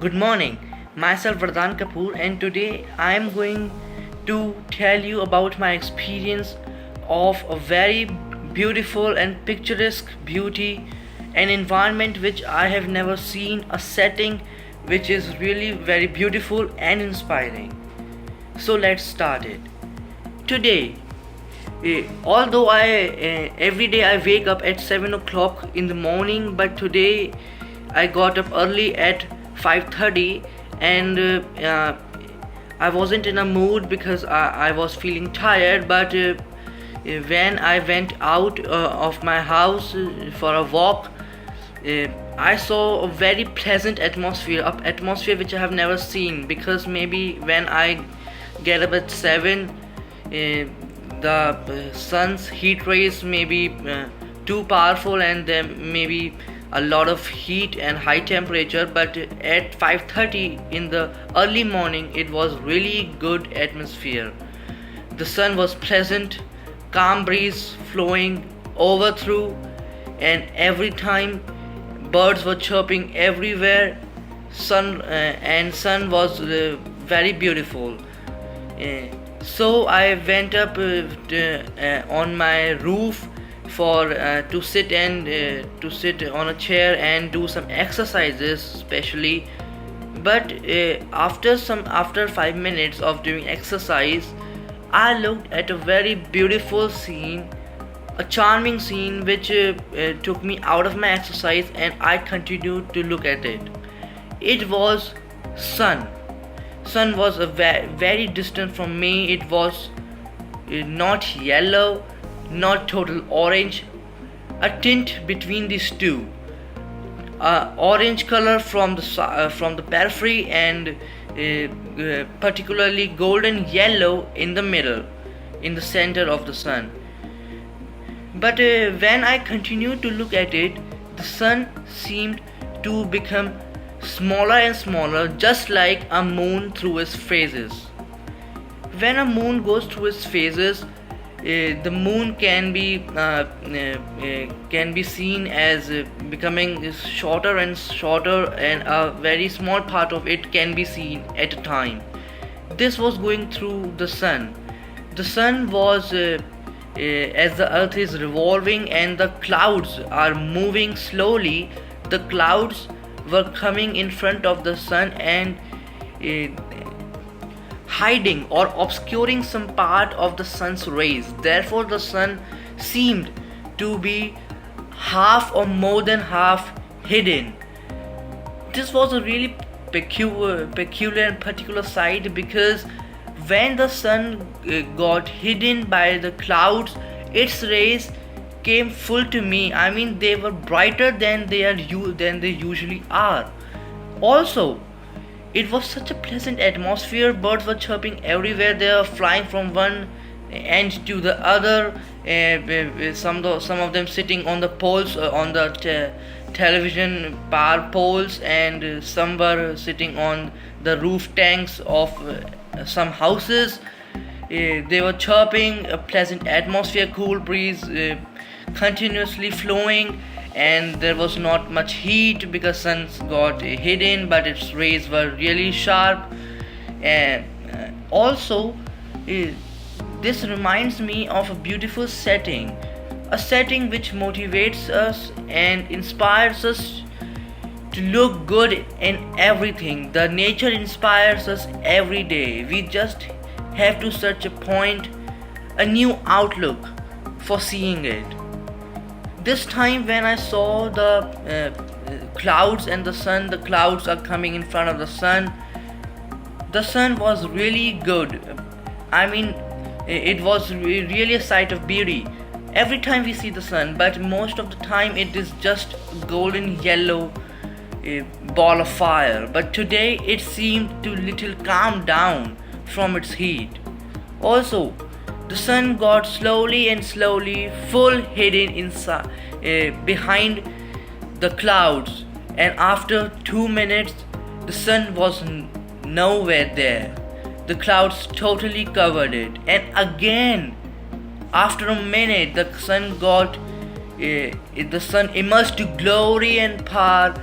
Good morning, myself Vardhan Kapoor, and today I am going to tell you about my experience of a very beautiful and picturesque beauty, an environment which I have never seen, a setting which is really very beautiful and inspiring. So let's start it. Today, although I every day I wake up at 7 o'clock in the morning, but today I got up early at 5:30, and I wasn't in a mood because I was feeling tired. But when I went out of my house for a walk, I saw a very pleasant atmosphere, a atmosphere which I have never seen. Because maybe when I get up at 7, the sun's heat rays may be too powerful, and there may be a lot of heat and high temperature. But at 5:30 in the early morning, it was really good atmosphere. The sun was pleasant, calm breeze flowing over through, and every time birds were chirping everywhere. Sun was very beautiful. So I went up on my roof for to sit on a chair and do some exercises, especially. But after 5 minutes of doing exercise, I looked at a very beautiful scene, a charming scene which took me out of my exercise, and I continued to look at it. It was sun. Sun was very distant from me. It was not yellow, not total orange, a tint between these two. Orange color from the periphery, and particularly golden yellow in the middle, in the center of the sun. But when I continued to look at it, the sun seemed to become smaller and smaller, just like a moon through its phases. When a moon goes through its phases, the moon can be seen as becoming shorter and shorter, and a very small part of it can be seen at a time. This was going through the sun. The sun was as the earth is revolving and the clouds are moving slowly. The clouds were coming in front of the sun and hiding or obscuring some part of the sun's rays. Therefore, the sun seemed to be half or more than half hidden. This was a really peculiar and particular sight, because when the sun got hidden by the clouds, its rays came full to me. I mean, they were brighter than they usually are. Also, it was such a pleasant atmosphere. Birds were chirping everywhere. They were flying from one end to the other. Some of them sitting on the poles, on the television power poles, and some were sitting on the roof tanks of some houses. They were chirping. A pleasant atmosphere, cool breeze continuously flowing, and there was not much heat because sun got hidden, but its rays were really sharp. And also, this reminds me of a beautiful setting, a setting which motivates us and inspires us to look good in everything. The nature inspires us every day. We just have to search a point, a new outlook for seeing it. This time when I saw the clouds and the sun, the clouds are coming in front of the sun. The sun was really good. I mean, it was really a sight of beauty. Every time we see the sun, but most of the time it is just golden yellow ball of fire. But today it seemed to little calm down from its heat. Also, the sun got slowly and slowly full hidden inside behind the clouds, and after 2 minutes the sun was nowhere there. The clouds totally covered it, and again after a minute the sun emerged to glory and power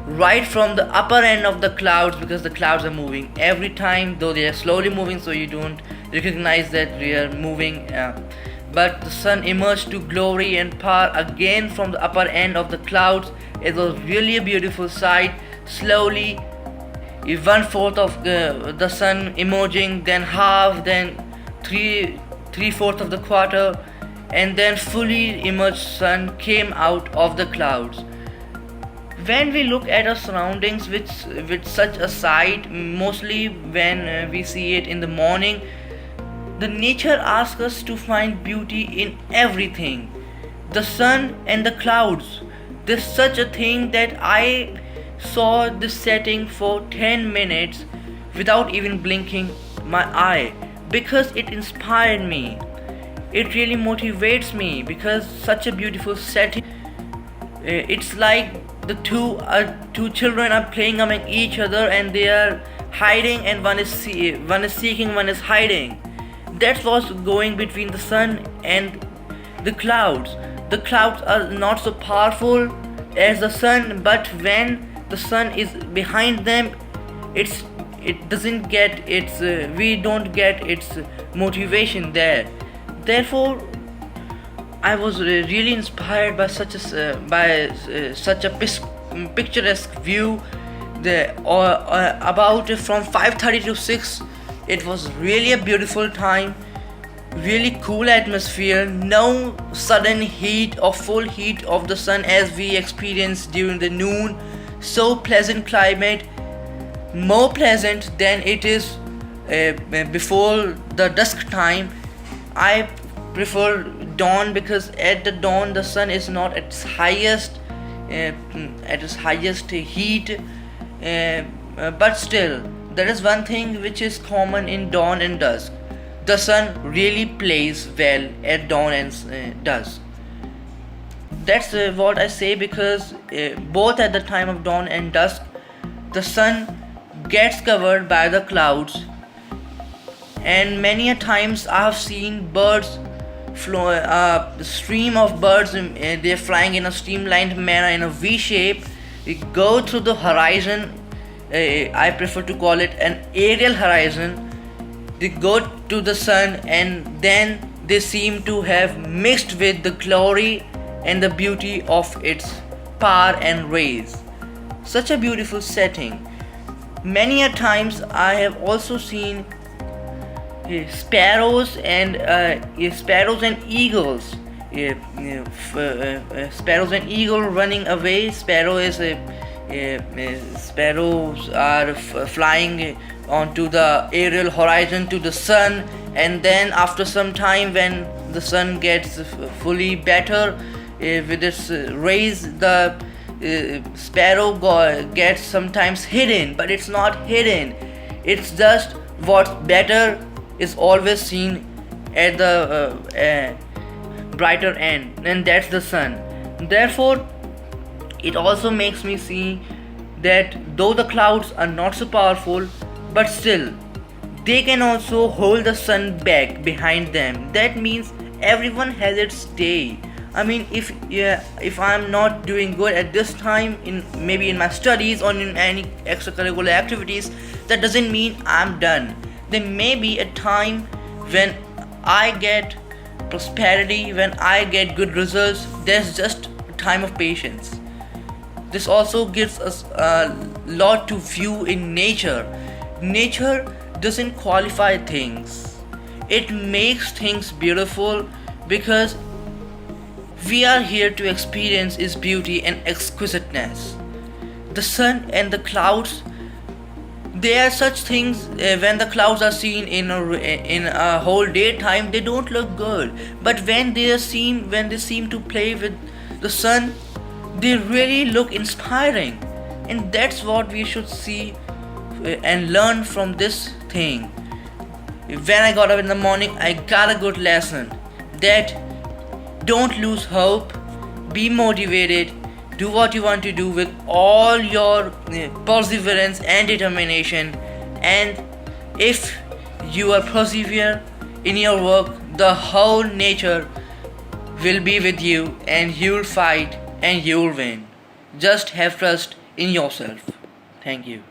right from the upper end of the clouds, because the clouds are moving every time, though they are slowly moving, so you don't recognize that we are moving. But the sun emerged to glory and power again from the upper end of the clouds. It was really a beautiful sight. Slowly, 1/4 of the sun emerging, then half, then three-fourths of the quarter, and then fully emerged sun came out of the clouds. When we look at our surroundings with such a sight, mostly when we see it in the morning, the nature asks us to find beauty in everything. The sun and the clouds. There's such a thing that I saw this setting for 10 minutes without even blinking my eye, because it inspired me. It really motivates me, because such a beautiful setting. It's like the two children are playing among each other, and they are hiding, and one is seeking, one is hiding. That's what's going between the sun and the clouds. The clouds are not so powerful as the sun, but when the sun is behind them, it doesn't get its we don't get its motivation there. Therefore, I was really inspired by such a picturesque view. About from 5:30 to 6, it was really a beautiful time, really cool atmosphere, no sudden heat or full heat of the sun as we experienced during the noon. So pleasant climate, more pleasant than it is before the dusk time. I prefer dawn, because at the dawn the sun is not at its highest heat, but still there is one thing which is common in dawn and dusk. The sun really plays well at dawn and dusk. That's what I say, because both at the time of dawn and dusk, the sun gets covered by the clouds, and many a times I have seen birds the stream of birds, they're flying in a streamlined manner in a V shape. They go through the horizon. I prefer to call it an aerial horizon. They go to the sun, and then they seem to have mixed with the glory and the beauty of its power and rays. Such a beautiful setting. Many a times I have also seen sparrows and eagles. Sparrows and eagle running away. Sparrows are flying onto the aerial horizon to the sun, and then after some time, when the sun gets fully better with its rays, the sparrow gets sometimes hidden, but it's not hidden. It's just what's better is always seen at the brighter end, and that's the sun. Therefore, it also makes me see that though the clouds are not so powerful, but still they can also hold the sun back behind them. That means everyone has its day. I mean, if I'm not doing good at this time, maybe in my studies or in any extracurricular activities, that doesn't mean I'm done. There may be a time when I get prosperity, when I get good results. There's just a time of patience. This also gives us a lot to view in nature. Nature doesn't qualify things. It makes things beautiful, because we are here to experience its beauty and exquisiteness. The sun and the clouds, they are such things. When the clouds are seen in a whole daytime, they don't look good. But when they seem to play with the sun, they really look inspiring. And that's what we should see and learn from this thing. When I got up in the morning, I got a good lesson that don't lose hope, be motivated, do what you want to do with all your perseverance and determination. And if you are persevere in your work, the whole nature will be with you, and you'll fight and you'll win. Just have trust in yourself. Thank you.